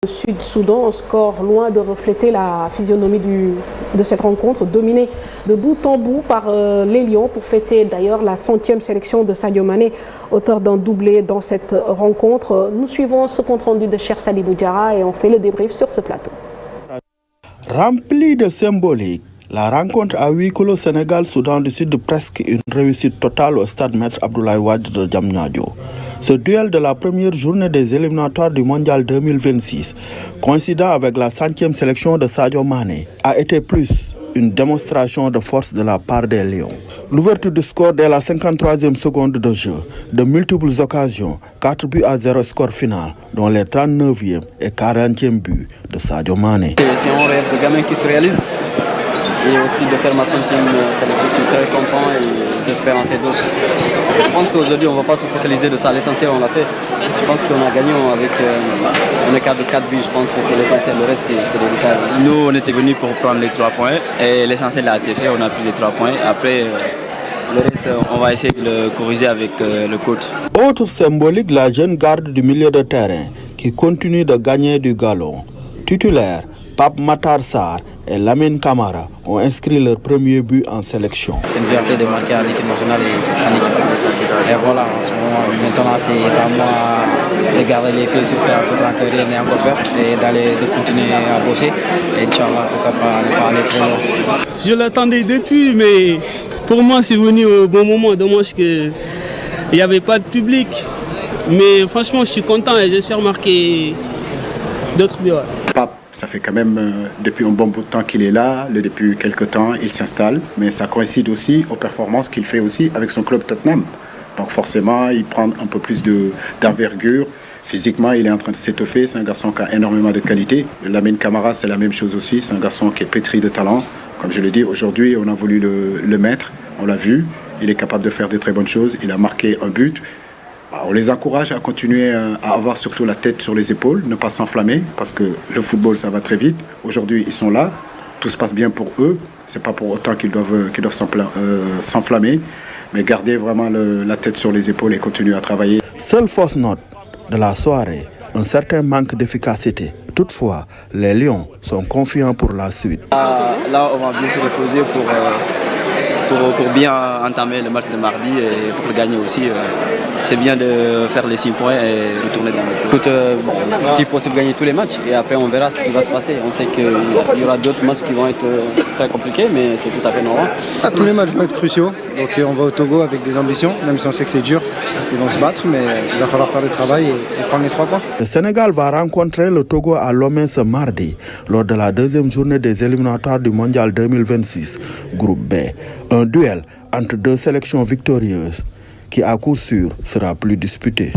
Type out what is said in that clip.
Le Sud-Soudan, un score loin de refléter la physionomie de cette rencontre, dominée de bout en bout par les Lions pour fêter d'ailleurs la 100e sélection de Sadio Mané, auteur d'un doublé dans cette rencontre. Nous suivons ce compte-rendu de Cheikh Sadibou Diarra et on fait le débrief sur ce plateau. Rempli de symbolique, la rencontre à huis clos Sénégal-Soudan du Sud presque une réussite totale au stade Maître Abdoulaye Wade de Diamniadio. Ce duel de la première journée des éliminatoires du Mondial 2026, coïncidant avec la 100e sélection de Sadio Mané, a été plus une démonstration de force de la part des Lions. L'ouverture du score dès la 53e seconde de jeu, de multiples occasions, 4 buts à 0 score final, dont les 39e et 40e buts de Sadio Mané. C'est un rêve de gamin qui se réalise. Et aussi de faire ma 100e sélection, je suis très content et j'espère en faire d'autres. Je pense qu'aujourd'hui on ne va pas se focaliser de ça, l'essentiel on l'a fait. Je pense qu'on a gagné avec un écart de 4 buts, je pense que c'est l'essentiel, le reste c'est des détails. Nous on était venus pour prendre les 3 points et l'essentiel a été fait, on a pris les 3 points. Après le reste on va essayer de le corriger avec le coach. Autre symbolique, la jeune garde du milieu de terrain qui continue de gagner du galon. Titulaire, Pape Matar Sarr et Lamine Camara ont inscrit leur premier but en sélection. C'est une fierté de marquer en équipe nationale et surtout en équipe. Et voilà, en ce moment, maintenant c'est à moi de garder les pieds sur terre, c'est ça que rien n'est encore fait, et de continuer à bosser. Et Inch'Allah, pourquoi pas aller très loin. Je l'attendais depuis, mais pour moi c'est venu au bon moment. Dommage qu'il n'y avait pas de public. Mais franchement, je suis content et j'espère marquer d'autres buts. Pape, ça fait quand même depuis un bon bout de temps qu'il est là, depuis quelques temps il s'installe, mais ça coïncide aussi aux performances qu'il fait aussi avec son club Tottenham. Donc forcément, il prend un peu plus d'envergure. Physiquement, il est en train de s'étoffer, c'est un garçon qui a énormément de qualité. Lamine Camara, c'est la même chose aussi, c'est un garçon qui est pétri de talent. Comme je l'ai dit, aujourd'hui, on a voulu le mettre, on l'a vu, il est capable de faire de très bonnes choses, il a marqué un but. On les encourage à continuer à avoir surtout la tête sur les épaules, ne pas s'enflammer, parce que le football, ça va très vite. Aujourd'hui, ils sont là, tout se passe bien pour eux. C'est pas pour autant qu'ils doivent s'enflammer, mais garder vraiment la tête sur les épaules et continuer à travailler. Seule fausse note de la soirée, un certain manque d'efficacité. Toutefois, les Lions sont confiants pour la suite. Là, on va bien se reposer pour bien entamer le match de mardi et pour le gagner aussi. C'est bien de faire les 6 points et retourner dans le Écoute, si possible gagner tous les matchs et après on verra ce qui va se passer. On sait qu'il y aura d'autres matchs qui vont être très compliqués, mais c'est tout à fait normal. Tous les matchs vont être cruciaux, donc on va au Togo avec des ambitions, même si on sait que c'est dur. Ils vont se battre, mais il va falloir faire le travail et prendre les 3 points. Le Sénégal va rencontrer le Togo à Lomé ce mardi, lors de la 2e journée des éliminatoires du Mondial 2026, groupe B. Un duel entre 2 sélections victorieuses qui à coup sûr sera plus disputé.